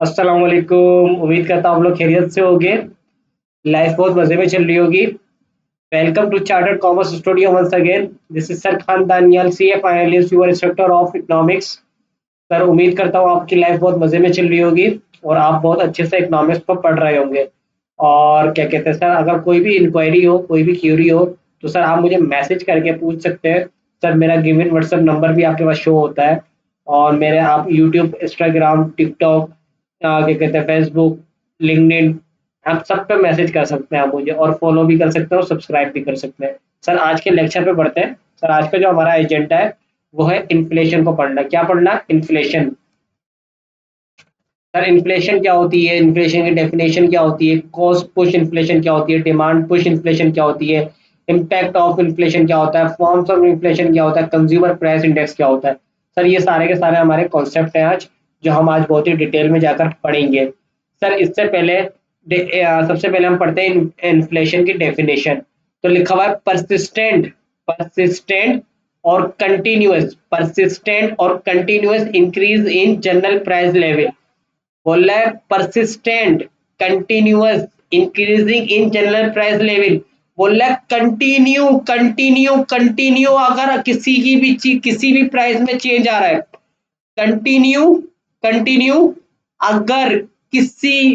अस्सलाम वालेकुम। उम्मीद करता हूँ आप लोग खैरियत से होंगे। लाइफ बहुत मजे में चल रही होगी। Welcome to Chartered Commerce Studio once again. This is sir Khan Daniyal, CA finalist, your instructor of economics. Sir उम्मीद करता हूँ आपकी लाइफ बहुत मजे में चल रही होगी और आप बहुत अच्छे से इकोनॉमिक्स को पढ़ रहे होंगे। और क्या कहते हैं सर, अगर कोई भी इंक्वायरी हो, कोई भी क्यूरी हो, तो सर आप मुझे मैसेज करके पूछ सकते हैं। सर मेरा गिवन व्हाट्सएप नंबर भी आपके पास शो होता है। और मेरे आप यूट्यूब, इंस्टाग्राम, टिकटॉक, क्या कहते हैं, फेसबुक, लिंक्डइन, आप सब पे मैसेज कर सकते हैं आप मुझे, और फॉलो भी कर सकते हैं और सब्सक्राइब भी कर सकते हैं। सर आज के लेक्चर पे बढ़ते हैं। सर आज का जो हमारा एजेंडा है वो है इन्फ्लेशन को पढ़ना। क्या पढ़ना? इन्फ्लेशन। सर इन्फ्लेशन क्या होती है, इन्फ्लेशन की डेफिनेशन क्या होती है, कॉस्ट पुश इन्फ्लेशन क्या होती है, डिमांड पुश इन्फ्लेशन क्या होती है, इम्पैक्ट ऑफ इन्फ्लेशन क्या होता है, फॉर्म्स ऑफ इन्फ्लेशन क्या होता है, कंज्यूमर प्राइस इंडेक्स क्या होता है। सर ये सारे के सारे हमारे कॉन्सेप्ट हैं आज, जो हम आज बहुत ही डिटेल में जाकर पढ़ेंगे। सर इससे पहले सबसे पहले हम पढ़ते हैं इन्फ्लेशन की डेफिनेशन। तो लिखा हुआ है परसिस्टेंट, परसिस्टेंट और कंटिन्यूअस, परसिस्टेंट और continuous increase in general price level. बोल रहा है persistent, continuous, increasing in general price level. बोल रहा है कंटिन्यू, कंटिन्यू, कंटिन्यू, अगर किसी की भी चीज, किसी भी प्राइस में चेंज आ रहा है, कंटिन्यू, कंटिन्यू, अगर किसी,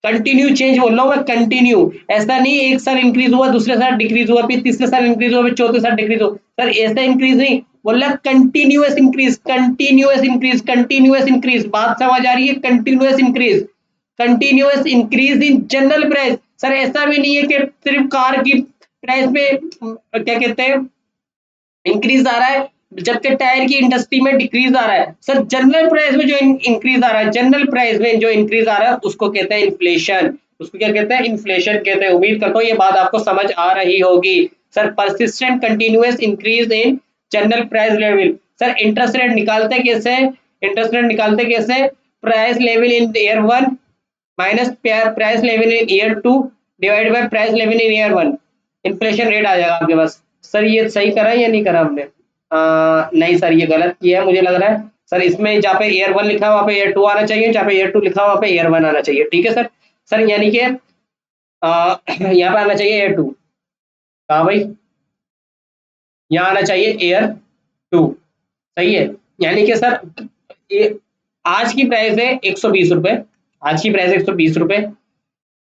कंटिन्यू चेंज बोल रहा हूँ मैं, कंटिन्यू। ऐसा नहीं एक साल इंक्रीज हुआ, दूसरे साल डिक्रीज हुआ, फिर तीसरे साल इंक्रीज हुआ, फिर चौथे साल डिक्रीज हुआ। सर ऐसा इंक्रीज नहीं, बोल रहा continuous increase, continuous increase, continuous increase. बात समझ आ रही है? Continuous increase, continuous increase in general price. Sir ऐसा भी नहीं है कि सिर्फ कार की प्राइस में क्या कहते हैं इंक्रीज आ रहा है, जबकि टायर की इंडस्ट्री में डिक्रीज आ रहा है। सर जनरल प्राइस में जो इंक्रीज आ रहा है, जनरल प्राइस में जो इंक्रीज आ रहा है, उसको कहते हैं इन्फ्लेशन। उसको क्या कहते हैं? इन्फ्लेशन कहते हैं। उम्मीद करता हूँ ये बात आपको समझ आ रही होगी। Sir persistent continuous increase in general price level. Sir interest rate निकालते कैसे? इंटरेस्ट रेट निकालते कैसे? Price level in year one minus price level in year two divide by price level in year one. Inflation rate आ जाएगा आपके पास। Sir ये सही करा है या नहीं करा हमने? नहीं सर, ये गलत किया है मुझे लग रहा है। सर इसमें जहाँ पे ईयर वन लिखा है वहाँ पे ईयर टू आना चाहिए, जहाँ पे ईयर टू लिखा है वहाँ पे ईयर वन आना चाहिए। ठीक है सर। सर यानी कि यहाँ पे आना चाहिए ईयर टू। कहाँ भाई? यहाँ आना चाहिए ईयर टू। सही है। यानी कि सर ये आज की प्राइस है 120 रुपए। आज की प्राइस है 120 रुपए।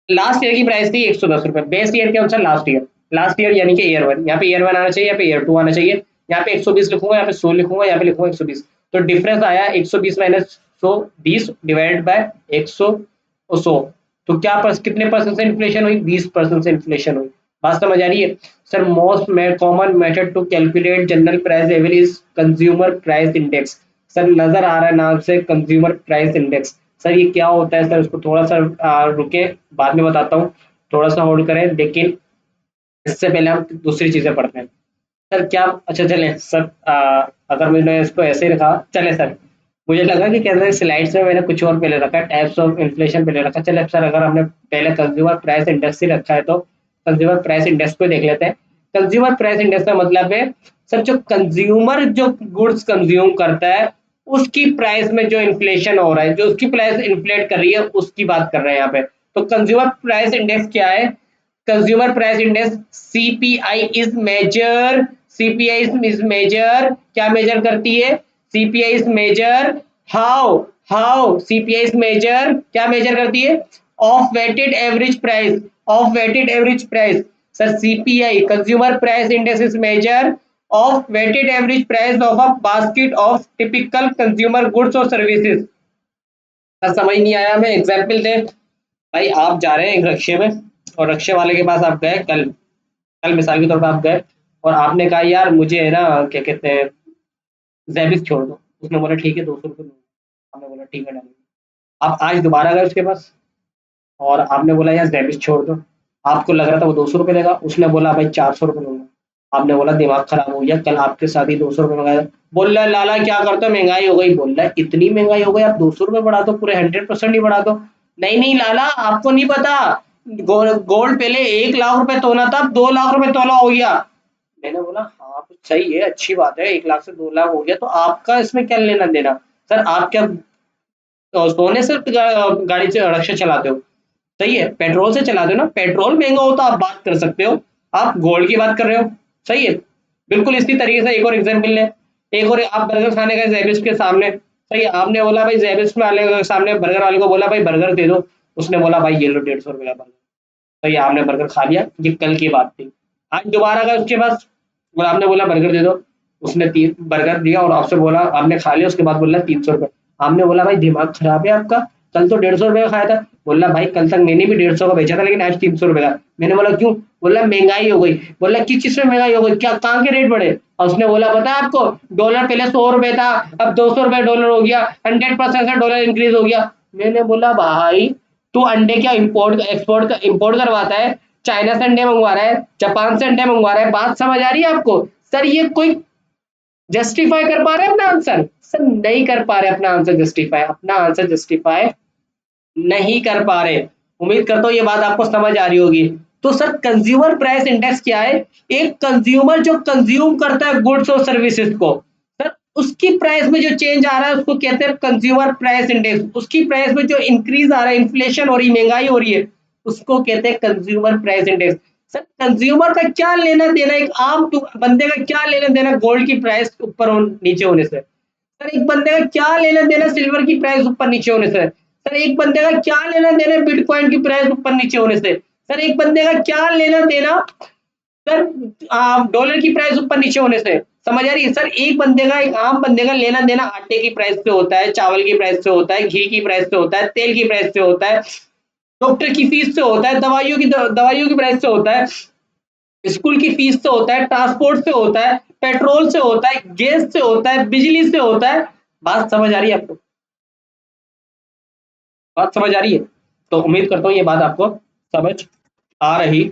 लास्ट ईयर की प्राइस थी 110 रुपए। बेस ईयर के अनुसार लास्ट ईयर, लास्ट ईयर यानी कि ईयर वन। यहाँ पे ईयर वन आना चाहिए, यहाँ पे ईयर टू आना चाहिए। यहाँ पे 120 लिखूंगा, यहाँ पे 100 लिखूंगा, यहाँ पे लिखूंगा 120। तो डिफरेंस आया 120 माइनस 120 डिवाइडेड बाय 100 और 100। तो क्या कितने परसेंट से इन्फ्लेशन हुई? 20% से इन्फ्लेशन हुई। बात समझ आ रही है? Sir most common method to calculate general price level is consumer price index. Sir नजर आ रहा है नाम से, कंज्यूमर प्राइस इंडेक्स। सर ये क्या होता है? सर उसको थोड़ा सा रुके, बाद में बताता हूँ। थोड़ा सा होल्ड करें, लेकिन इससे पहले हम दूसरी चीजें पढ़ते हैं। सर क्या, अच्छा चले सर, अगर मैंने इसको ऐसे ही रखा, चले सर। मुझे लगा कि कैसे स्लाइड्स में मैंने कुछ और पहले रखा है, टाइप्स ऑफ इन्फ्लेशन पहले रखा। चले सर, अगर हमने पहले कंज्यूमर प्राइस इंडेक्स ही रखा है तो कंज्यूमर प्राइस इंडेक्स को देख लेते हैं। कंज्यूमर प्राइस इंडेक्स का मतलब है सर, जो कंज्यूमर जो गुड्स कंज्यूम करता है उसकी प्राइस में जो इन्फ्लेशन हो रहा है, जो उसकी प्राइस इन्फ्लेट कर रही है, उसकी बात कर रहे हैं यहाँ पे। तो कंज्यूमर प्राइस इंडेक्स क्या है? Consumer price index CPI is measure, CPI is measure, क्या मेजर करती है? CPI is measure how, how CPI is measure, क्या मेजर करती है? Of weighted average price, of weighted average price. Sir CPI, consumer price index is measure of weighted average price of a basket of typical consumer goods और services. Sir समझ नहीं आया? हमें example दे। भाई आप जा रहे हैं एक रक्शे में, और रक्शे वाले के पास आप गए, कल कल मिसाल के तौर पर आप गए, और आपने कहा यार मुझे है ना, क्या कहते हैं, जैबिस छोड़ दो। उसने बोला ठीक है, 200 रुपये दूंगा। आपने बोला ठीक है डालेंगे। आप आज दोबारा गए उसके पास, और आपने बोला यार जैबिस छोड़ दो। आपको लग रहा था वो 200 रुपये देगा, उसने बोला भाई 400 रुपये दूंगा। आपने बोला दिमाग खराब हो गया, कल आपके साथ ही 200 रुपये मंगाया। बोल रहा है लाला क्या करते हो, महंगाई हो गई। बोल रहा है इतनी महंगाई हो गई, आप 200 रुपये बढ़ा दो, पूरे 100% ही बढ़ा दो। नहीं नहीं लाला, आपको नहीं पता, गोल्ड पहले 1 लाख रुपए तोला था, अब 2 लाख रुपए तोला हो गया। मैंने बोला हाँ तो सही है, अच्छी बात है, 1 लाख से 2 लाख हो गया, तो आपका इसमें क्या लेना देना? सर आप क्या सोने से गाड़ी से रिक्शा चलाते हो, सही है, पेट्रोल से चलाते हो ना, पेट्रोल महंगा हो तो आप बात कर सकते हो, आप गोल्ड की बात कर रहे हो, सही है। बिल्कुल इसी तरीके से एक और एग्जांपल ले, एक और आप बर्गर खाने गए ज़ेबिस के सामने, सही है, आपने बोला भाई ज़ेबिस वाले के सामने बर्गर वाले को बोला भाई बर्गर दे दो, उसने बोला भाई ये लो 150 रुपये का बर्गर, सही है, आपने बर्गर खा लिया, ये कल की बात थी। आज दोबारा गए उसके पास और आपने बोला बर्गर दे दो, उसने तीन बर्गर दिया और आपसे बोला आपने खा लिया, उसके बाद बोला 300 रुपये, आपने बोला भाई दिमाग खराब है आपका, कल तो 150 रुपये का खाया था, बोला भाई कल तक मैंने भी 150 का बेचा था लेकिन आज 300 रुपये का, मैंने बोला क्यों, बोला महंगाई हो गई, बोला किस चीज में महंगाई हो गई, क्या कहाँ के रेट बढ़े, और उसने बोला पता है आपको, डॉलर पहले 100 रुपये था, अब 200 रुपये डॉलर हो गया, 100% से डॉलर इंक्रीज हो गया। मैंने बोला भाई तू अंडे क्या इंपोर्ट करवाता है, चाइना से अंडे मंगवा रहा है, जापान से अंडे मंगवा रहा है, बात समझ आ रही है आपको? सर ये कोई जस्टिफाई कर पा रहे हैं अपना आंसर? सर नहीं कर पा रहे अपना आंसर जस्टिफाई, अपना आंसर जस्टिफाई नहीं कर पा रहे। उम्मीद करता हूँ ये बात आपको समझ आ रही होगी। तो सर कंज्यूमर प्राइस इंडेक्स क्या है? एक कंज्यूमर जो कंज्यूम करता है गुड्स और सर्विसेज को, सर उसकी प्राइस में जो चेंज आ रहा है उसको कहते हैं कंज्यूमर प्राइस इंडेक्स। उसकी प्राइस में जो इंक्रीज आ रहा है, इन्फ्लेशन हो रही, महंगाई हो रही है, उसको कहते हैं consumer price index. Sir consumer का क्या लेना देना, एक आम बंदे का क्या लेना देना गोल्ड की प्राइस ऊपर नीचे होने से? सर एक बंदे का क्या लेना देना सिल्वर की प्राइस ऊपर नीचे होने से? सर एक बंदे का क्या लेना देना बिटकॉइन की प्राइस ऊपर नीचे होने से? सर एक बंदे का क्या लेना देना सर डॉलर की प्राइस ऊपर नीचे होने से? समझ आ रही है? सर एक बंदे का, एक आम बंदे का लेना देना आटे की प्राइस से होता है, चावल की प्राइस से होता है, घी की प्राइस से होता है, तेल की प्राइस से होता है, डॉक्टर की फीस से होता है, दवाइयों की प्राइस से होता है, स्कूल की फीस से होता है, ट्रांसपोर्ट से होता है, पेट्रोल से होता है, गैस से होता है, बिजली से होता है। बात समझ आ रही है आपको? बात समझ आ रही है? तो उम्मीद करता हूँ ये बात आपको समझ आ रही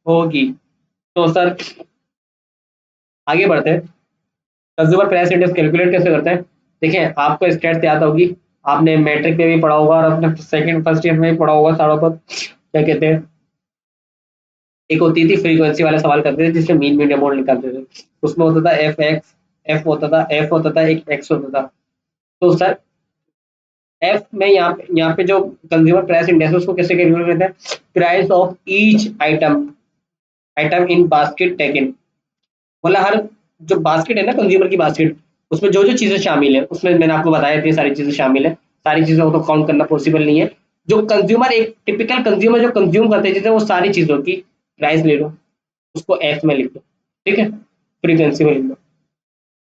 होगी। तो सर आगे बढ़ते हैं, कंज्यूमर प्राइस इंडेक्स कैलकुलेट कैसे करते हैं? देखिए आपको स्टेट्स याद होगी, आपने मैट्रिक में भी पढ़ा होगा और अपने सेकंड फर्स्ट ईयर में भी पढ़ा होगा सारों पर। क्या कहते हैं, एक होती थी फ्रीक्वेंसी वाला सवाल करते थे जिसमें मीन मीडियन मोड निकालते थे, उसमें होता था एफ एक्स, एफ होता था, एक एक्स होता था। तो सर एफ में यहाँ पे जो कंज्यूमर प्राइस इंडेक्स है उसको कैसे कैलकुलेट करते हैं? Price of each item item in basket taken, बोला हर जो बास्केट है ना कंज्यूमर की बास्केट, उसमें जो जो चीजें शामिल है, उसमें मैंने आपको बताया इतनी सारी चीजें शामिल है, सारी चीजों को तो काउंट करना पॉसिबल नहीं है। जो कंज्यूमर, एक टिपिकल कंज्यूमर जो कंज्यूम करते हैं, जैसे वो सारी चीजों की प्राइस ले लो, उसको एफ में लिख दो, ठीक है, फ्रीक्वेंसी में लिख दो।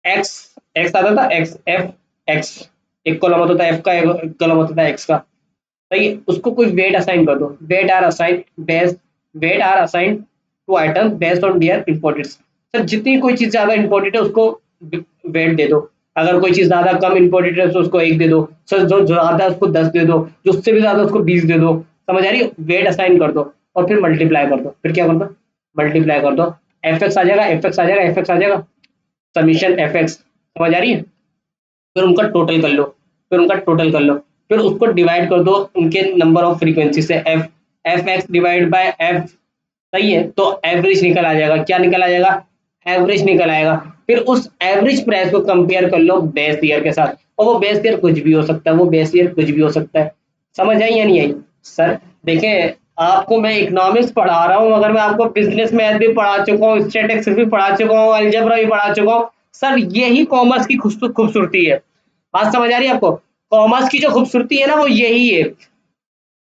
एक्स एक्स आता था, एक्स एफ एक्स, एक कॉलम होता था एफ का, एक कॉलम होता था एक्स का, सही है, उसको कोई वेट असाइन कर दो, weight are assign to item based on their importance. Sir जितनी कोई चीज ज्यादा इंपॉर्टेंट है उसको वेट दे दो, अगर कोई चीज ज्यादा कम इंपॉर्टेंट है तो उसको एक दे दो, सर जो ज्यादा है उसको 10 दे दो, जो उससे भी ज्यादा उसको 20 दे दो। समझ आ रही है? वेट असाइन कर दो और फिर मल्टीप्लाई कर दो, फिर क्या कर दो, मल्टीप्लाई कर दो, एफ एक्स आ जाएगा, एफ एक्स आ जाएगा, एफ एक्स आ जाएगा, समीशन एफ एक्स। समझ आ रही है? फिर उनका टोटल कर लो, फिर उनका टोटल कर लो, फिर उसको डिवाइड कर दो उनके नंबर ऑफ फ्रीक्वेंसी से, F F x divide by F, सही है, तो एवरेज निकल आ जाएगा। क्या निकल आ जाएगा? एवरेज निकल आएगा। फिर उस एवरेज प्राइस को कंपेयर कर लो बेस ईयर के साथ, और वो बेस ईयर कुछ भी हो सकता है, वो बेस ईयर कुछ भी हो सकता है। समझ आई या नहीं आई? सर देखें, आपको मैं इकोनॉमिक्स पढ़ा रहा हूँ मगर मैं आपको बिजनेस मैथ भी पढ़ा चुका हूँ, स्टैटिस्टिक्स भी पढ़ा चुका हूँ, अलजेब्रा भी पढ़ा चुका हूँ। सर यही कॉमर्स की खूबसूरती है। बात समझ आ रही है आपको? कॉमर्स की जो खूबसूरती है ना वो यही है।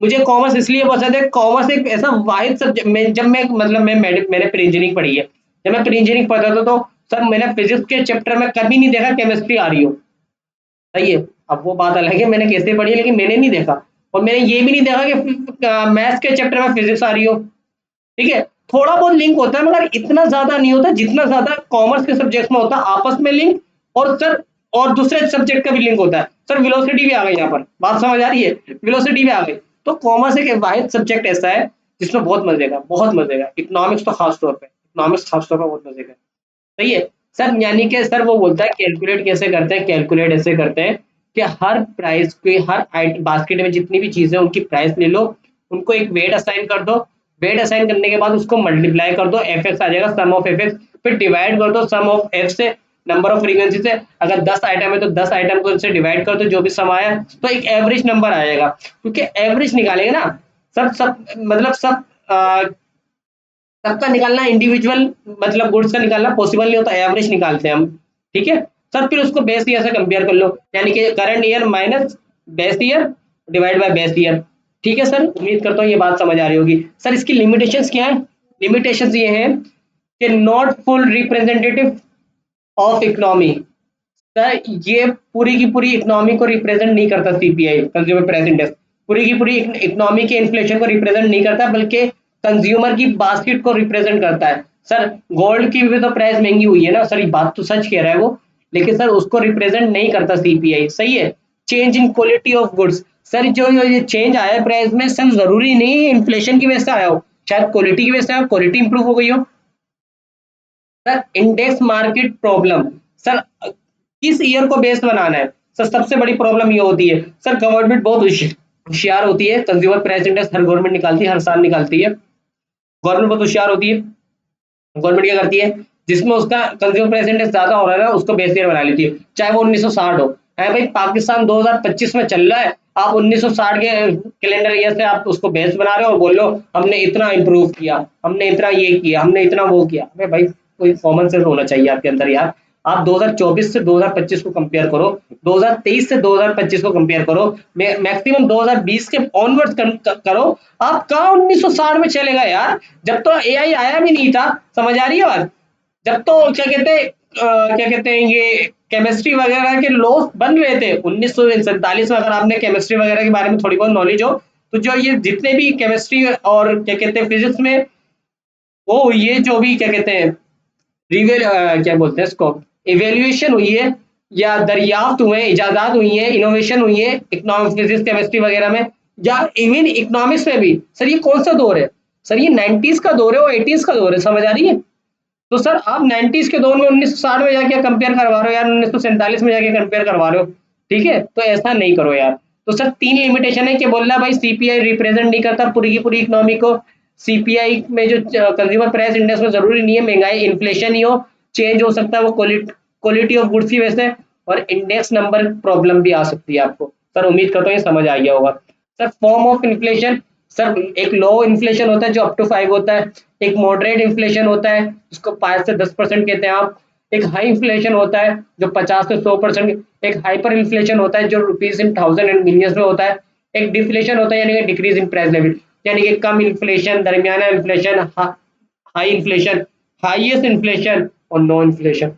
मुझे कॉमर्स इसलिए पसंद है, कॉमर्स एक ऐसा वाहिद सब्जेक्ट, जब मैं मतलब मैंने प्री इंजीनियरिंग पढ़ी है, जब मैं प्री इंजीनियरिंग पढ़ता था तो सर मैंने फिजिक्स के चैप्टर में कभी नहीं देखा केमिस्ट्री आ रही हो, सही है। अब वो बात अलग है मैंने कैसे पढ़ी है, लेकिन मैंने नहीं देखा, और मैंने ये भी नहीं देखा कि मैथ्स के चैप्टर में फिजिक्स आ रही हो, ठीक है। थोड़ा बहुत लिंक होता है मगर इतना ज्यादा नहीं होता जितना ज्यादा कॉमर्स के सब्जेक्ट में होता है आपस में लिंक, और सर और दूसरे सब्जेक्ट का भी लिंक होता है। सर वेलोसिटी भी आ गई यहाँ पर, बात समझ आ रही है? वेलोसिटी भी आ गई। तो कॉमर्स एक वाहिद सब्जेक्ट ऐसा है जिसमें बहुत मजे का, इकोनॉमिक्स तो खास तौर पे, इकोनॉमिक्स खास तौर पर बहुत मजे का, सही है। सर यानी कि सर वो बोलता है कैलकुलेट कैसे करते हैं, कैलकुलेट ऐसे करते हैं कि हर प्राइस के, हर बास्केट में जितनी भी चीजें उनकी प्राइस ले लो, उनको एक वेट असाइन कर दो, वेट असाइन करने के बाद उसको मल्टीप्लाई कर दो, एफ एक्स आ जाएगा, सम ऑफ एफ एक्स, फिर डिवाइड कर दो सम ऑफ एफ से, नंबर ऑफ फ्रीक्वेंसी से अगर 10 आइटम है तो 10 आइटम को से डिवाइड कर, तो जो भी सम आया तो एक एवरेज नंबर आएगा, क्योंकि एवरेज निकालेंगे ना, सब मतलब सबका निकालना इंडिविजुअल, मतलब गुड्स का निकालना पॉसिबल नहीं होता, एवरेज निकालते हैं हम। ठीक है सर, फिर उसको बेस ईयर से कंपेयर कर लो, यानी कि current year minus base year divide by base year. ठीक है सर, उम्मीद करता हूँ ये बात समझ आ रही होगी। सर इसकी लिमिटेशंस क्या है? लिमिटेशंस ये हैं कि not full representative of economy. Sir ये पूरी की पूरी इकोनॉमी को रिप्रेजेंट नहीं करता, सीपीआई कंज्यूमर प्राइस इंडेक्स पूरी की पूरी इकोनॉमी के इन्फ्लेशन को रिप्रेजेंट नहीं करता, बल्कि कंज्यूमर की बास्केट को रिप्रेजेंट करता है। सर गोल्ड की भी तो प्राइस महंगी हुई है ना सर, ये बात तो सच कह रहा है वो, लेकिन सर उसको रिप्रेजेंट नहीं करता सीपीआई, सही है। Change in quality of goods, sir जो ये चेंज आया है प्राइस में, सर जरूरी नहीं इन्फ्लेशन की वजह से आया हो, शायद क्वालिटी की वजह से क्वालिटी इंप्रूव हो गई हो। Sir index market problem, sir किस ईयर को बेस बनाना है? सर सबसे बड़ी प्रॉब्लम ये होती है सर, गवर्नमेंट बहुत होशियार होती है, कंज्यूमर प्राइस इंडेक्स हर गवर्नमेंट निकालती है, हर साल निकालती है, गवर्नमेंट बहुत होशियार होती है। गवर्नमेंट क्या करती है, जिसमें उसका कंज्यूमर प्राइस इंडेक्स ज्यादा हो रहा है ना, उसको बेस ईयर बना लेती है, चाहे वो 1960 हो। है भाई, पाकिस्तान 2025 में चल रहा है, आप 1960 के कैलेंडर ईयर से आप उसको बेस बना रहे हो और बोल लो हमने इतना इम्प्रूव किया, हमने इतना ये किया, हमने इतना वो किया। अरे भाई कोई कॉमन सेंस होना चाहिए आपके अंदर यार। आप 2024 से 2025 को कंपेयर करो, 2023 से 2025 को कंपेयर करो, मैक्सिमम 2020 के ऑनवर्ड्स करो। आप कहाँ 1960 में चलेगा यार, जब तो एआई आया भी नहीं था, समझ आ रही है बात? जब तो क्या कहते हैं ये केमिस्ट्री वगैरह के लॉस बन रहे थे 1947 में। अगर आपने केमिस्ट्री वगैरह के बारे में थोड़ी बहुत नॉलेज हो, तो जो ये जितने भी केमिस्ट्री और क्या कहते हैं फिजिक्स में वो ये जो भी क्या कहते हैं क्या बोलते हैं इसको, इवेल्युएशन हुई है या दरियाफ्त हुए हैं, इजादात हुई हैं, इनोवेशन हुई है इकोनॉमिक्स फिजिक्स केमिस्ट्री वगैरह में, या इवन इकोनॉमिक्स में भी। सर ये कौन सा दौर है? सर ये 90s का दौर है और 80s का दौर है, समझ आ रही है? तो सर आप 90s के दौर में 1960 में जाके कंपेयर करवा रहे हो यार, 1947 में जाके कंपेयर करवा रहे हो। ठीक है, तो ऐसा नहीं करो यार। तो सर तीन लिमिटेशन है कि बोल रहा भाई सीपीआई रिप्रेजेंट नहीं करता पूरी की पूरी इकोनॉमी को, सीपीआई में जो कंज्यूमर प्राइस इंडेक्स में जरूरी नहीं है महंगाई इन्फ्लेशन ही हो, चेंज हो सकता है वो क्वालिटी ऑफ गुड्स की वजह से, और इंडेक्स नंबर प्रॉब्लम भी आ सकती है आपको। सर उम्मीद करता हूँ ये समझ आ गया होगा। Sir form of inflation, sir एक लो इन्फ्लेशन होता है जो अप टू 5 होता है, एक मॉडरेट इन्फ्लेशन होता है जिसको 5 से 10% कहते हैं आप, एक हाई इन्फ्लेशन होता है जो 50 से 100%, एक हाइपर इन्फ्लेशन होता है जो rupees in thousand and millions में होता है, एक डिफ्लेशन होता है यानी कि डिक्रीज इन प्राइस लेवल, यानी कि कम इन्फ्लेशन, दरमियाना inflation, high inflation, highest inflation और नो इन्फ्लेशन।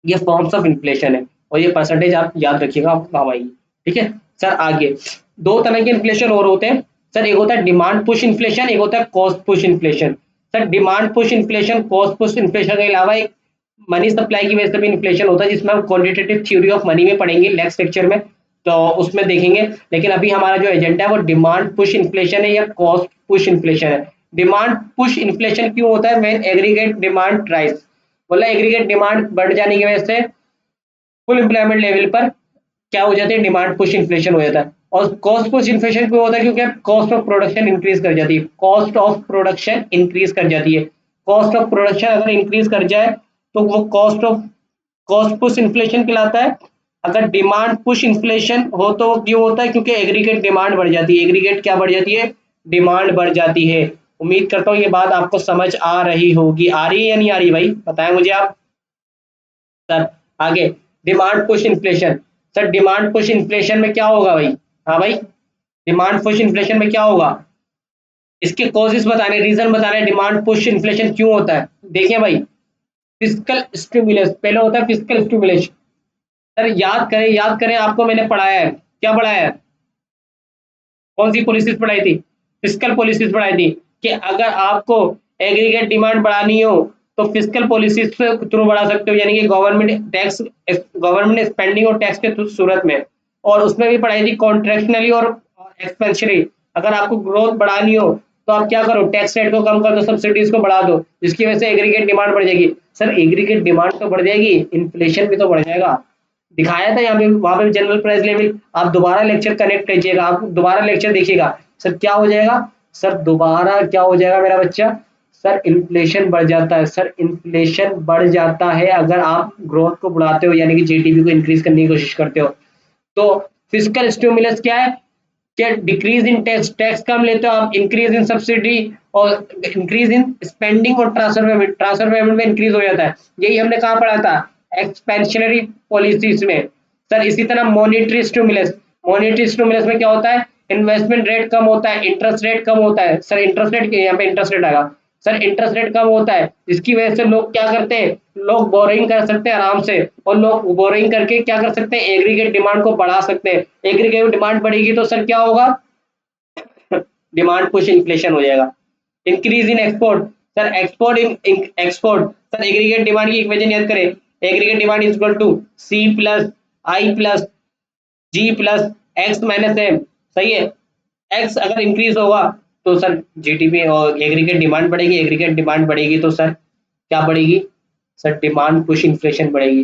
ये फॉर्म्स ऑफ इन्फ्लेशन है और ये परसेंटेज आप याद रखिएगा, आपको काम आएगी। ठीक है सर, आगे दो तरह के इन्फ्लेशन और होते हैं सर, एक होता है डिमांड पुश इन्फ्लेशन, एक होता है cost push inflation. Sir demand push inflation, cost push inflation के अलावा एक मनी सप्लाई की वजह से भी इन्फ्लेशन होता है, जिसमें हम क्वांटिटेटिव थ्योरी ऑफ मनी में पढ़ेंगे नेक्स्ट लेक्चर में, तो उसमें देखेंगे। लेकिन अभी हमारा जो एजेंडा है वो डिमांड पुश इन्फ्लेशन है या कॉस्ट पुश इन्फ्लेशन है। डिमांड पुश इन्फ्लेशन क्यों होता है? व्हेन एग्रीगेट डिमांड राइज, बोला एग्रीगेट डिमांड बढ़ जाने की वजह से फुल एम्प्लॉयमेंट लेवल पर क्या हो जाती है, डिमांड पुश इन्फ्लेशन हो जाता है। और कॉस्ट पुश इन्फ्लेशन क्यों होता है? क्योंकि कॉस्ट ऑफ प्रोडक्शन इंक्रीज कर जाती है, कॉस्ट ऑफ प्रोडक्शन इंक्रीज कर जाती है। कॉस्ट ऑफ प्रोडक्शन अगर इंक्रीज कर जाए तो वो कॉस्ट पुश इन्फ्लेशन कहलाता है। अगर डिमांड पुश इन्फ्लेशन हो तो वो क्यों होता है? क्योंकि एग्रीगेट डिमांड बढ़ जाती है। एग्रीगेट क्या बढ़ जाती है? डिमांड बढ़ जाती है। उम्मीद करता हूँ ये बात आपको समझ आ रही होगी। आ रही है या नहीं आ रही भाई, बताएं मुझे आप। सर आगे demand push inflation, sir demand push inflation में क्या होगा भाई? हाँ भाई, डिमांड पुश इन्फ्लेशन में क्या होगा, इसके कॉजेस बताने, रीजन बताने, डिमांड पुश इन्फ्लेशन क्यों होता है। देखिए भाई, फिजिकल स्टिमुलस पहले होता है, फिजिकल स्टिमुलेशन। सर याद करें, आपको मैंने पढ़ाया है, क्या पढ़ाया है, कौन सी पॉलिसीज पढ़ाई थी? फिजिकल पॉलिसीज पढ़ाई थी कि अगर आपको एग्रीगेट डिमांड बढ़ानी हो तो फिजिकल पॉलिसीज के थ्रू बढ़ा सकते हो, यानी कि गवर्नमेंट स्पेंडिंग और टैक्स के सूरत में। और उसमें भी पढ़ाई थी कॉन्ट्रेक्शनली और एक्सपेंशनरी। अगर आपको ग्रोथ बढ़ानी हो तो आप क्या करो, टैक्स रेट को कम कर दो, सब्सिडीज को बढ़ा दो, जिसकी वजह से एग्रीगेट डिमांड बढ़ जाएगी। सर एग्रीगेट डिमांड तो बढ़ जाएगी, इन्फ्लेशन भी तो बढ़ जाएगा। दिखाया था यहाँ पे, वहां पे जनरल प्राइस लेवल। आप दोबारा लेक्चर कनेक्ट कीजिएगा, आप दोबारा लेक्चर देखिएगा, सर क्या हो जाएगा, सर दोबारा क्या हो जाएगा मेरा बच्चा, सर इन्फ्लेशन बढ़ जाता है, सर इन्फ्लेशन बढ़ जाता है अगर आप ग्रोथ को बढ़ाते हो, यानी कि जीडीपी को इंक्रीज करने की कोशिश करते हो। तो फिजिकल स्टिमुलस क्या है, क्या डिक्रीज इन टैक्स, टैक्स कम लेते हो आप, इंक्रीज इन सब्सिडी और इंक्रीज इन स्पेंडिंग और ट्रांसफर पेमेंट में इंक्रीज हो जाता है। यही हमने कहाँ पढ़ा था, एक्सपेंशनरी पॉलिसीज में। सर इसी तरह मॉनेटरी स्टिमुलस में क्या होता है, इन्वेस्टमेंट रेट कम होता है, इंटरेस्ट रेट कम होता है। सर इंटरेस्ट रेट, यहाँ पे इंटरेस्ट रेट आएगा, सर इंटरेस्ट रेट कम होता है, जिसकी वजह से लोग क्या करते हैं, लोग बोरिंग कर सकते हैं आराम से, और लोग बोरिंग करके क्या कर सकते हैं, एग्रीगेट डिमांड को बढ़ा सकते हैं। एग्रीगेट डिमांड बढ़ेगी तो सर क्या होगा, डिमांड पुश इन्फ्लेशन हो जाएगा। Increase in export, sir export in export, sir aggregate demand की इक्वेशन याद करें, aggregate demand is equal to C plus I plus G plus X minus M. सही है, एक्स अगर इंक्रीज होगा तो सर जीडीपी और एग्रीगेट डिमांड बढ़ेगी, एग्रीगेट डिमांड बढ़ेगी तो सर क्या बढ़ेगी, सर डिमांड पुश इन्फ्लेशन बढ़ेगी।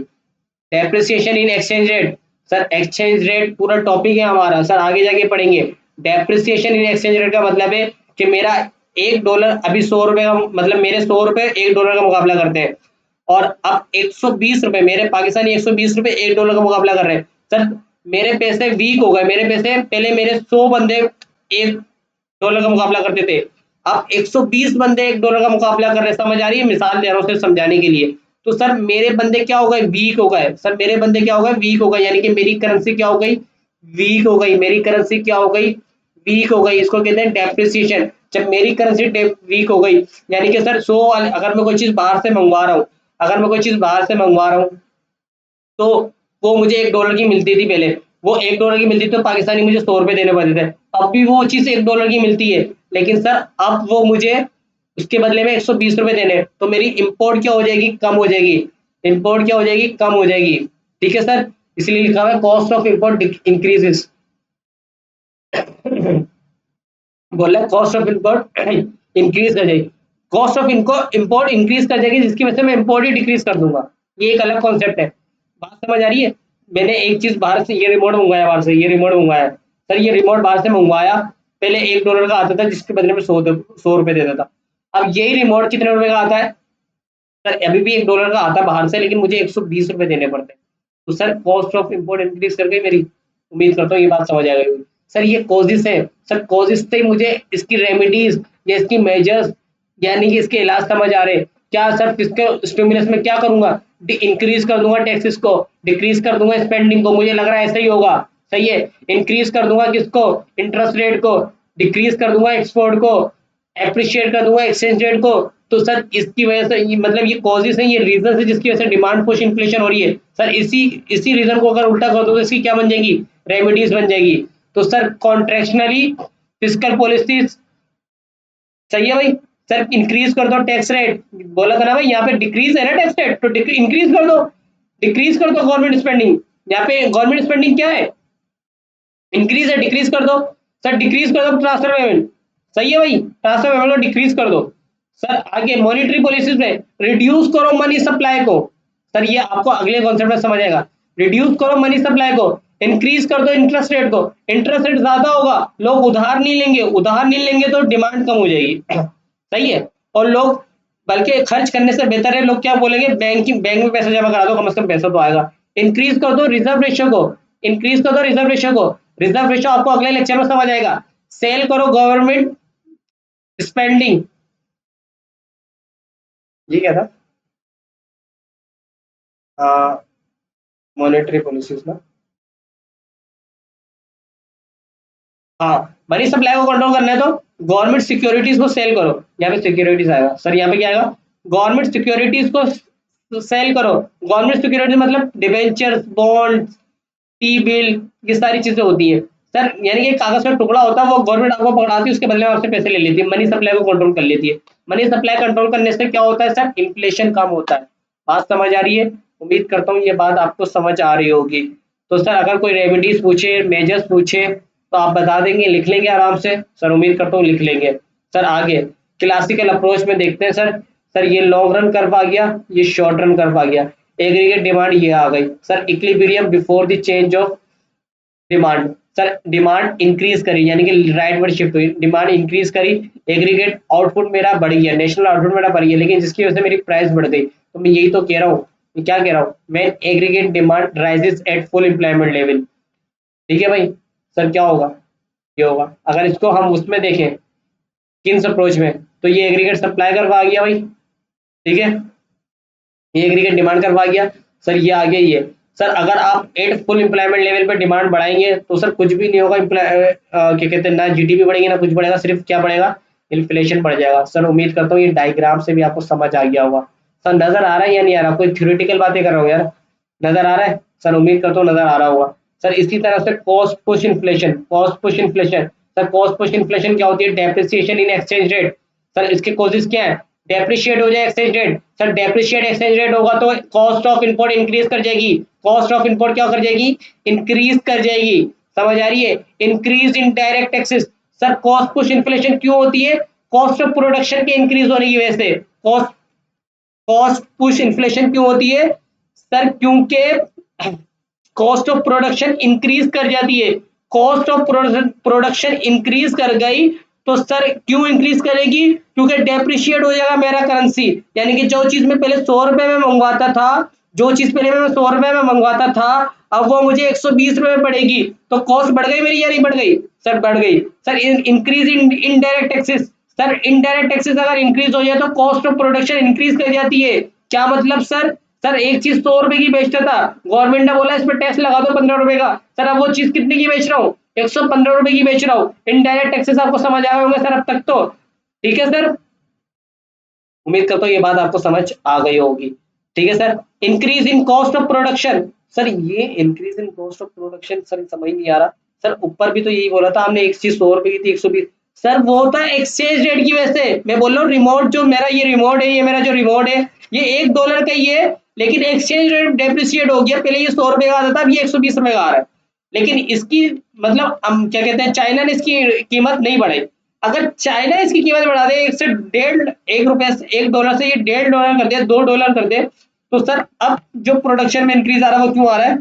Depreciation in exchange rate, sir exchange rate पूरा टॉपिक है हमारा, सर आगे जाके पढ़ेंगे। डेप्रिसिएशन इन एक्सचेंज रेट का मतलब है कि मेरा $1 अभी 100 रुपए का, मतलब मेरे 100 रुपए $1 का मुकाबला करते हैं, और अब 120 रुपए मेरे पाकिस्तानी, 120 रुपए $1 का मुकाबला कर रहे हैं। सर मेरे पैसे वीक हो गए, मेरे पैसे पहले मेरे 100 बंदे $1 का मुकाबला करते थे, अब 120 बंदे $1 का मुकाबला कर रहे हैं। समझ आ रही है, मिसाल दे रहा हूँ सिर्फ समझाने के लिए। तो सर मेरे बंदे क्या हो गए, वीक हो गए, सर मेरे बंदे क्या हो गए, वीक हो गए, यानी कि मेरी करेंसी क्या हो गई, वीक हो गई, मेरी करेंसी क्या हो गई, वीक हो गई। इसको कहते हैं डेप्रिसिएशन। जब मेरी करेंसी वीक हो गई, यानी कि सर 100, अगर मैं कोई चीज बाहर से मंगवा रहा हूँ, अगर मैं कोई चीज बाहर से मंगवा रहा हूँ, तो वो मुझे $1 की मिलती थी पहले, वो $1 की मिलती थी तो पाकिस्तानी मुझे 100 रुपए देने पड़ते थे। अब भी वो चीज $1 की मिलती है, लेकिन सर अब वो मुझे उसके बदले में 120 रुपए देने हैं, तो मेरी इंपोर्ट क्या हो जाएगी, कम हो जाएगी, इंपोर्ट क्या हो जाएगी, कम हो जाएगी। ठीक है सर, इसलिए लिखा हुआ है कॉस्ट ऑफ इंपोर्ट इंक्रीजेस। बोला कॉस्ट ऑफ इंपोर्ट इंक्रीज कर जाएगी, कॉस्ट ऑफ इनको इंपोर्ट इंक्रीज कर जाएगी, जिसकी वजह से मैं इंपोर्ट ही डिक्रीज कर दूंगा। ये एक अलग कॉन्सेप्ट है, बात समझ आ रही है। मैंने एक चीज बाहर से, ये रिमोट मंगवाया बाहर से, ये रिमोट मंगवाया, सर ये रिमोट बाहर से मंगवाया, पहले $1 का आता था, जिसके बदले में 100 रुपए देता था। अब यही रिमोट कितने रुपए का आता है, सर अभी भी $1 का आता है बाहर से, लेकिन मुझे 120 रुपए देने पड़ते हैं। तो sir cost of import increase कर गई मेरी। उम्मीद करता हूँ ये बात समझ आ गई होगी। सर ये कॉजेस है, सर कॉजेस से मुझे इसकी रेमेडीज या इसकी मेजर्स, यानी कि इसके इलाज समझ आ रहे हैं। क्या सर फिस्कल स्टिमुलस में क्या करूंगा, इंक्रीज कर दूंगा टैक्सेस को, डिक्रीज कर दूंगा स्पेंडिंग को, मुझे लग रहा है ऐसा ही होगा। सही है, इंक्रीज कर दूंगा किसको, इंटरेस्ट रेट को, डिक्रीज कर दूंगा एक्सपोर्ट को, एप्रिशिएट कर दूंगा एक्सचेंज रेट को। तो सर इसकी वजह से मतलब ये कॉजेस है, ये रीजन है जिसकी वजह से डिमांड पुश इन्फ्लेशन हो रही है। सर इसी इसी रीजन को अगर उल्टा कर दो तो इसकी क्या बन जाएगी, रेमेडीज बन जाएगी। तो सर कॉन्ट्रेक्शनली फिस्कल पॉलिसीज, सही है भाई। सर इंक्रीज कर दो टैक्स रेट, बोला था ना भाई, यहाँ पे डिक्रीज है ना टैक्स रेट, तो इंक्रीज कर दो, डिक्रीज कर दो गवर्नमेंट स्पेंडिंग। यहाँ पे गवर्नमेंट स्पेंडिंग क्या है, इंक्रीज है, डिक्रीज कर दो। सर डिक्रीज कर दो ट्रांसफर पेमेंट, सही है भाई, ट्रांसफर पेमेंट को डिक्रीज कर दो। सर आगे मॉनिटरी पॉलिसीज में रिड्यूस करो मनी सप्लाई को, सर ये आपको अगले कॉन्सेप्ट में समझ आएगा। रिड्यूस करो मनी सप्लाई को, इंक्रीज कर दो इंटरेस्ट रेट को, इंटरेस्ट रेट ज्यादा होगा, लोग उधार नहीं लेंगे, उधार नहीं लेंगे तो डिमांड कम हो जाएगी। सही है, और लोग बल्कि खर्च करने से बेहतर है, लोग क्या बोलेंगे, बैंक में पैसा जमा करा दो, कम से कम पैसा तो आएगा। इंक्रीज कर दो रिजर्व रेशियो को, इंक्रीज कर दो रिजर्व रेशियो को, रिजर्व रेशियो आपको अगले लेक्चर में समझ आएगा। सेल करो गवर्नमेंट स्पेंडिंग, ये क्या था, मॉनेटरी पॉलिसीज ना, हाँ मनी सप्लाई को कंट्रोल करना है तो गवर्नमेंट सिक्योरिटीज को सेल करो, यहाँ पे सिक्योरिटीज आएगा, सर यहाँ पे क्या आएगा, गवर्नमेंट सिक्योरिटीज को सेल करो। गवर्नमेंट सिक्योरिटीज मतलब डिबेंचर, बॉन्ड, टी बिल, ये सारी चीजें होती है। सर यानी कि कागज का टुकड़ा होता है, वो गवर्नमेंट आपको पकड़ाती है, उसके बदले में आपसे पैसे ले लेती है, मनी सप्लाई को कंट्रोल कर लेती है। मनी सप्लाई कंट्रोल करने से क्या होता है सर, इन्फ्लेशन कम होता है। बात समझ आ रही है, उम्मीद करता हूँ ये बात आपको समझ आ रही होगी। तो सर अगर कोई रेमेडीज पूछे, मेजर्स पूछे, तो आप बता देंगे, लिख लेंगे आराम से, सर उम्मीद करता हूँ लिख लेंगे। सर आगे क्लासिकल अप्रोच में देखते हैं सर। सर ये लॉन्ग रन कर्व आ गया, ये शॉर्ट रन कर्व आ गया, एग्रीगेट डिमांड ये आ गई, sir equilibrium before the change of demand. Sir demand increase करी यानी कि राइट वर्ड शिफ्ट हुई, डिमांड इंक्रीज करी, एग्रीगेट आउटपुट मेरा बढ़ गया, नेशनल आउटपुट मेरा बढ़ गया, लेकिन जिसकी वजह से मेरी प्राइस बढ़ गई। तो मैं यही तो कह रहा हूँ, क्या कह रहा हूँ मैं, aggregate demand rises at full employment level. ठीक है भाई। सर क्या होगा, ये होगा। अगर इसको हम उसमें देखें किन्स अप्रोच में, तो ये एग्रीगेट सप्लाई करवा गया भाई। ठीक है, ये एग्रीगेट डिमांड करवा गया। सर ये आ गया ये। सर अगर आप एट फुल एम्प्लॉयमेंट लेवल पे डिमांड बढ़ाएंगे तो सर कुछ भी नहीं होगा, क्या कहते हैं, ना जीडीपी बढ़ेगी ना कुछ बढ़ेगा, सिर्फ क्या बढ़ेगा, इन्फ्लेशन बढ़ जाएगा। सर उम्मीद करता हूँ ये डायग्राम से भी आपको समझ आ गया होगा। सर नजर आ रहा है या नहीं आ रहा, कोई थ्योरेटिकल बातें कर रहा हूँ यार, नजर आ रहा है? सर उम्मीद करता हूँ नजर आ रहा होगा। सर इसी तरह से cost push inflation, cost push inflation. Sir cost push inflation क्या होती है, depreciation in exchange rate. Sir इसके कॉजेज क्या है, डेप्रिशिएट हो जाए exchange rate. Sir depreciate exchange rate होगा तो कॉस्ट ऑफ इंपोर्ट इंक्रीज कर जाएगी, कॉस्ट ऑफ इंपोर्ट क्या कर जाएगी, इंक्रीज कर जाएगी। समझ आ रही है, increase in direct taxes. Sir cost push inflation क्यों होती है, कॉस्ट ऑफ प्रोडक्शन के इंक्रीज होने की वजह से। कॉस्ट कॉस्ट पुश इन्फ्लेशन क्यों होती है सर, क्योंकि कॉस्ट ऑफ प्रोडक्शन इंक्रीज कर जाती है। कॉस्ट ऑफ प्रोडक्शन इंक्रीज कर गई तो सर क्यों इंक्रीज करेगी, क्योंकि डेप्रिशिएट हो जाएगा मेरा करेंसी। यानी कि जो चीज मैं पहले 100 रुपए में मंगवाता था, जो चीज पहले मैं 100 रुपए में मंगवाता था, अब वो मुझे 120 रुपए में पड़ेगी। तो कॉस्ट बढ़ गई मेरी या नहीं बढ़ गई, सर बढ़ गई। Sir increase in indirect taxes. Sir indirect taxes अगर इंक्रीज हो जाए तो कॉस्ट ऑफ प्रोडक्शन इंक्रीज कर जाती है। क्या मतलब सर, सर एक चीज 100 रुपए की बेचता था, गवर्नमेंट ने बोला इस पर टैक्स लगा दो 15 रुपए का। सर अब वो चीज कितने की बेच रहा हूँ, 115 रुपए की बेच रहा हूँ। इनडायरेक्ट टैक्सेस आपको समझ आए होंगे सर अब तक तो। ठीक है सर, उम्मीद करता हूँ ये बात आपको समझ आ गई होगी। ठीक है sir, increase in cost of production. Sir ये increase in cost of production sir समझ नहीं आ रहा। सर ऊपर भी तो यही बोला था हमने, एक चीज 100 रुपए की थी 120। सर वो होता है एक्सचेंज रेट की वजह से। मैं बोल रहा हूँ रिमोट, जो मेरा ये रिमोट है, ये मेरा जो रिमोट है, ये $1 का ही है, लेकिन एक्सचेंज रेट डेप्रिसिएट हो गया। पहले ये 100 रुपए का आता था, अब ये 120 रुपए का आ रहा है। लेकिन इसकी मतलब हम क्या कहते हैं, चाइना ने इसकी कीमत नहीं बढ़ाई। अगर चाइना इसकी कीमत बढ़ा दे एक से डेढ़, ₹1 से $1 से ये $1.5 कर दे, $2 कर दे, तो सर अब जो प्रोडक्शन में इंक्रीज आ रहा है वो क्यों आ रहा है,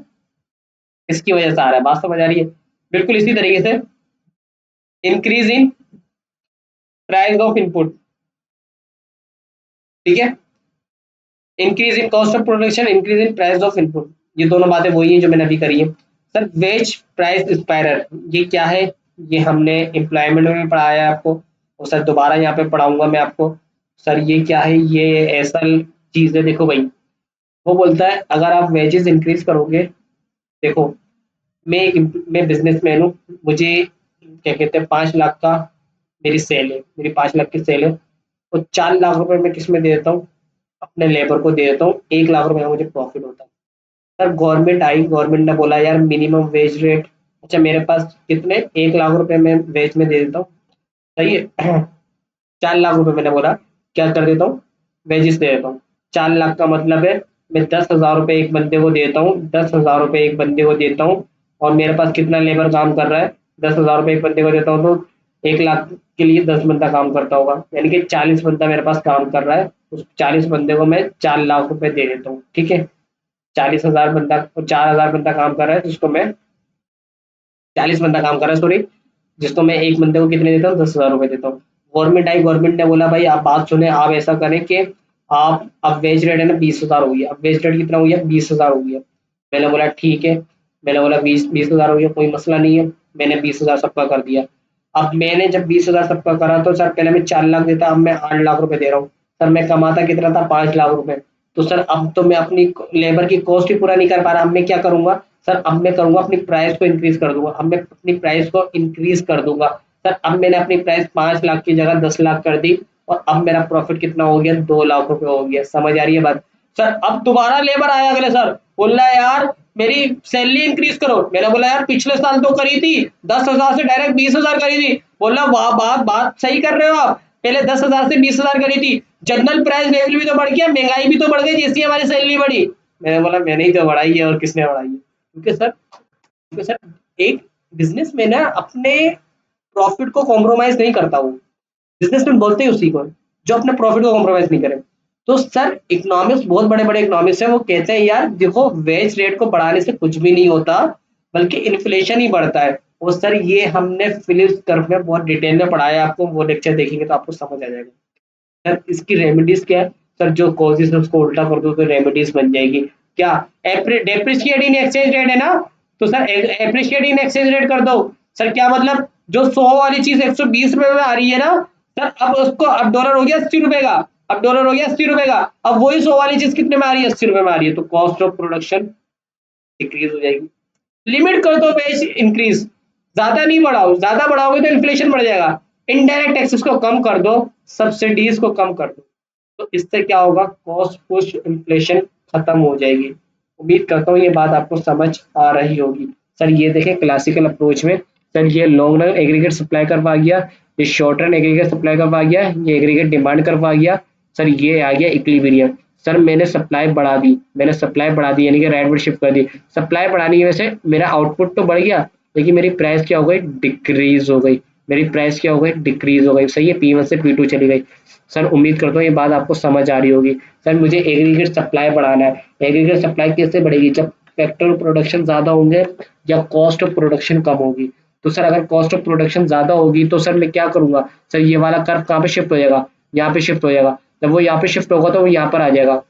इसकी वजह से आ रहा है। बात समझ आ रही है? बिल्कुल इसी तरीके से increase in price of input. ठीक है, increase in cost of production, increase in price of input, ये दोनों बातें वही हैं जो मैंने अभी करी है। सर वेज प्राइस स्पाइरल, ये क्या है, ये हमने एम्प्लॉयमेंट में भी पढ़ाया है आपको, और सर दोबारा यहाँ पे पढ़ाऊंगा मैं आपको। सर ये क्या है, ये ऐसा चीज है, देखो भाई, वो बोलता है अगर आप वेजेस इंक्रीज करोगे, देखो मैं बिजनेसमैन हूँ, मुझे क्या कहते हैं 5 लाख का मेरी सेल है, मेरी 5 लाख की सेल है, तो 4 लाख रुपए मैं किस में दे देता हूँ, अपने लेबर को दे देता हूँ, 1 लाख रुपए का मुझे प्रॉफिट होता है। सर गवर्नमेंट आई, गवर्नमेंट ने बोला यार मिनिमम वेज रेट, अच्छा मेरे पास कितने, 1 लाख रुपए मैं वेज में दे देता हूँ, सही है। 4 लाख रुपए मैंने बोला क्या कर देता हूँ, वेजिस दे देता हूँ। 4 लाख का मतलब है मैं 10,000 रुपए एक बंदे को देता हूँ, 10,000 रुपए एक बंदे को देता हूँ, और मेरे पास कितना लेबर काम कर रहा है, 10,000 रुपए एक बंदे को देता हूँ, तो 1 लाख के लिए 10 बंदा काम करता होगा, यानी कि 40 बंदा मेरे पास काम कर रहा है, उस 40 बंदे को मैं 4 लाख रुपए दे देता हूँ। ठीक है, 40,000 बंदा, 4,000 बंदा काम कर रहा है, जिसको मैं 40 बंदा काम कर रहा है, सॉरी, जिसको मैं एक बंदे को कितने देता हूँ, 10,000 रुपए देता हूँ। गवर्नमेंट आई, गवर्नमेंट ने बोला भाई आप बात सुने, आप ऐसा करें कि आप, अब वेज रेट है ना 20,000 हो गया, अब वेज रेट कितना हो गया, 20,000 हो गया। मैंने बोला ठीक है, मैंने बोला 20,000 हो गया, कोई मसला नहीं है, मैंने 20,000 सबका कर दिया। अब मैंने जब 20,000 सबका करा तो सर पहले मैं 4 लाख देता, अब मैं 8 लाख रुपए दे रहा हूँ। सर मैं कमाता कितना था, 5 लाख रुपए। तो सर अब तो मैं अपनी लेबर की कॉस्ट ही पूरा नहीं कर पा रहा, अब मैं क्या करूंगा, सर अब मैं करूंगा अपनी प्राइस को इंक्रीज कर दूंगा, अब मैं अपनी प्राइस को इंक्रीज कर दूंगा। सर अब मैंने अपनी प्राइस 5 लाख की जगह 10 लाख कर दी, और अब मेरा प्रॉफिट कितना हो गया, 2 लाख रुपए हो गया। समझ आ रही है बात? सर अब दोबारा लेबर आया अगले सर, बोल रहा है यार मेरी सैलरी इंक्रीज करो। मैंने बोला यार पिछले साल तो करी थी, 10,000 से डायरेक्ट 20,000 करी थी। बोला वाह, बात बात सही कर रहे हो आप, पहले 10,000 से 20,000 करी थी, जनरल प्राइस लेवल भी तो बढ़ गया, महंगाई भी तो बढ़ गई, जैसी हमारी सैलरी बढ़ी। मैंने बोला मैंने ही तो बढ़ाई है, और किसने बढ़ाई है, क्योंकि सर एक बिजनेस में ना अपने प्रॉफिट को कॉम्प्रोमाइज नहीं करता वो, बिजनेसमैन बोलते हैं उसी को, जो अपने प्रॉफिट को कॉम्प्रोमाइज नहीं करे। तो सर इकोनॉमिक्स, बहुत बड़े बड़े इकोनॉमिक्स हैं, वो कहते हैं यार देखो वेज रेट को बढ़ाने से कुछ भी नहीं होता, बल्कि इन्फ्लेशन ही बढ़ता है। और सर ये हमने फिलिप्स कर्व में बहुत डिटेल में पढ़ाया है आपको, वो लेक्चर देखेंगे तो आपको समझ आ जाएगा। सर इसकी रेमेडीज क्या है? सर जो कॉजेज है उसको उल्टा कर दो तो रेमेडीज बन जाएगी। क्या? डेप्रिशिएटिंग एक्सचेंज रेट है ना, तो सर एप्रिशिएटिंग एक्सचेंज रेट कर दो। सर क्या मतलब, जो 100 वाली चीज 120 रुपए में आ रही है ना सर, अब उसको, अब डॉलर हो गया 80 रुपए का, अब डॉलर हो गया 80 रुपए का, अब वही 100 वाली चीज कितने में आ रही है? 80 रुपए में आ रही है, तो कॉस्ट ऑफ प्रोडक्शन डिक्रीज हो जाएगी। लिमिट कर दो वेज इंक्रीज, ज्यादा नहीं बढ़ाओ, ज्यादा बढ़ाओगे तो इन्फ्लेशन बढ़ जाएगा। इनडायरेक्ट टैक्सेस को कम कर दो, सब्सिडीज को कम कर दो, तो इससे क्या होगा? कॉस्ट पुश इन्फ्लेशन खत्म हो जाएगी। उम्मीद करता हूँ ये बात आपको समझ आ रही होगी। सर ये देखें क्लासिकल अप्रोच में, सर ये लॉन्ग रन एग्रीगेट सप्लाई करवा गया, ये शॉर्ट रन एग्रीगेट सप्लाई करवा गया, ये एग्रीगेट डिमांड करवा गया। सर ये आ गया इक्विलिब्रियम। सर मैंने सप्लाई बढ़ा दी, मैंने सप्लाई बढ़ा दी यानी कि राइटवर्ड शिफ्ट कर दी। सप्लाई बढ़ाने की वजह से मेरा आउटपुट तो बढ़ गया, लेकिन मेरी प्राइस क्या हो गई? डिक्रीज हो गई। मेरी प्राइस क्या हो गई? डिक्रीज हो गई। सही है, P1 से P2 चली गई। सर उम्मीद करता हूँ ये बात आपको समझ आ रही होगी। सर मुझे एग्रीगेट सप्लाई बढ़ाना है, एग्रीगेट सप्लाई कैसे बढ़ेगी? जब फैक्टर ऑफ प्रोडक्शन ज़्यादा होंगे या कॉस्ट ऑफ प्रोडक्शन कम होगी। तो सर अगर कॉस्ट ऑफ प्रोडक्शन ज़्यादा होगी तो सर मैं क्या करूँगा? सर ये वाला कर्व कहाँ पे शिफ्ट हो जाएगा? यहाँ पे शिफ्ट हो जाएगा। जब वो यहाँ पे शिफ्ट होगा तो वो यहाँ पर आ जाएगा,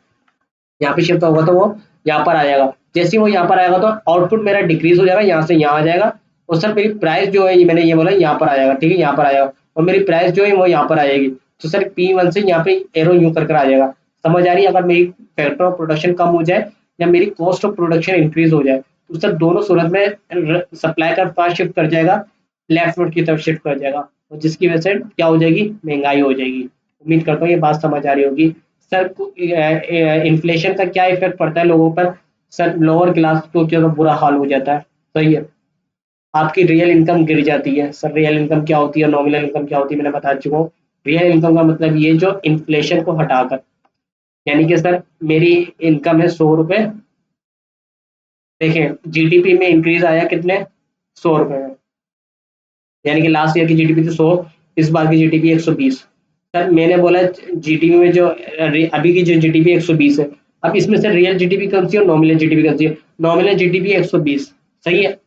यहाँ पे शिफ्ट होगा तो वो यहाँ पर आ जाएगा। जैसे ही वो यहाँ पर आएगा तो आउटपुट मेरा डिक्रीज हो जाएगा, यहाँ से यहाँ आ जाएगा। और सर मेरी प्राइस जो है, ये मैंने ये बोला यहाँ पर आ जाएगा, ठीक है, यहाँ पर आ जाएगा, और मेरी प्राइस जो है वो यहाँ पर आ जाएगी। तो सर P1 से यहाँ पे एरो यूं कर आ जाएगा। समझ आ रही है? अगर मेरी फैक्टर ऑफ प्रोडक्शन कम हो जाए या मेरी कॉस्ट ऑफ प्रोडक्शन इंक्रीज हो जाए, तो सर दोनों सूरत में सप्लाई का पास शिफ्ट कर जाएगा, लेफ्ट की तरफ शिफ्ट कर जाएगा, और जिसकी वजह से क्या हो जाएगी? महंगाई हो जाएगी। उम्मीद करता हूँ ये बात समझ आ रही होगी। सर इन्फ्लेशन का क्या इफेक्ट पड़ता है लोगों पर? सर लोअर क्लास तो क्या बुरा हाल हो जाता है। सही है, आपकी रियल इनकम गिर जाती है। सर रियल इनकम क्या होती है, नॉमिनल इनकम क्या होती है, मैंने बता चुका हूँ। रियल इनकम का मतलब ये जो इन्फ्लेशन को हटाकर, यानी कि सर मेरी इनकम है 100 रुपए, देखें जीडीपी में इंक्रीज आया कितने? 100 रुपए में, यानी कि लास्ट ईयर की जीडीपी थी 100, इस बार की जीडीपी 120। सर मैंने बोला जीडीपी में जो अभी की जो जीडीपी 120 है, अब इसमें से रियल जीडीपी कौन सी है और नॉमिनल जीडीपी कौन सी है? Nominal GDP 120। सही है,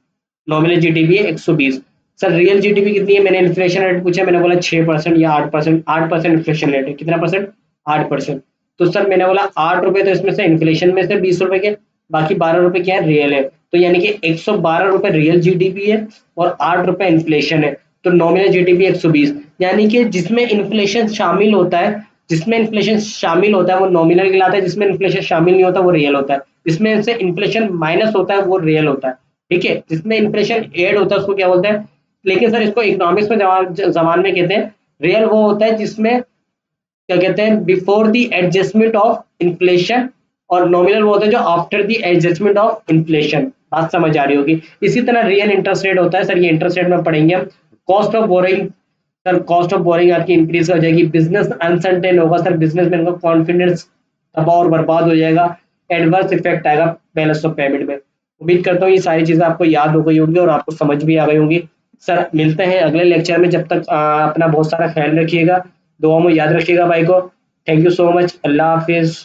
नॉमिनल जीडीपी है 120। सर रियल जीडीपी कितनी है? मैंने इन्फ्लेशन रेट पूछा, मैंने बोला 6% या 8%, 8% इन्फ्लेशन रेट है। कितना परसेंट? 8%। तो सर मैंने बोला 8 रुपए तो इसमें से इन्फ्लेशन में से 20 रुपए के, बाकी 12 रुपए क्या है? रियल है। तो यानी कि 112 रुपए रियल जीडीपी है और 8 रुपए इन्फ्लेशन है। तो नॉमिनल जीडीपी 120, यानी कि जिसमें इन्फ्लेशन शामिल होता है, जिसमें इन्फ्लेशन शामिल होता है वो नॉमिनल कहलाता है, जिसमें इन्फ्लेशन शामिल नहीं होता वो रियल होता है। जिसमें से इन्फ्लेशन माइनस होता है वो रियल होता है। ठीक है, जिसमें इन्फ्लेशन ऐड होता है उसको क्या बोलते हैं? लेकिन सर इसको इकोनॉमिक्स में जबान में कहते हैं, रियल वो होता है जिसमें क्या कहते हैं? Before the adjustment of inflation, और नॉमिनल वो होता है जो after the adjustment of inflation. बात समझ आ रही होगी। इसी तरह रियल इंटरेस्ट रेट होता है, सर ये इंटरेस्ट रेट में पढ़ेंगे हम। Cost of boring, sir cost of boring आपकी इंक्रीज हो जाएगी, बिजनेस अनसर्टेन होगा, सर बिजनेसमैन का कॉन्फिडेंस तबाह और बर्बाद हो जाएगा, एडवर्स इफेक्ट आएगा बैलेंस ऑफ पेमेंट में। उम्मीद करता हूँ ये सारी चीजें आपको याद हो गई होंगी और आपको समझ भी आ गई होंगी। सर मिलते हैं अगले लेक्चर में, जब तक अपना बहुत सारा ख्याल रखिएगा, दुआ में याद रखिएगा भाई को। Thank you so much, Allah Hafiz.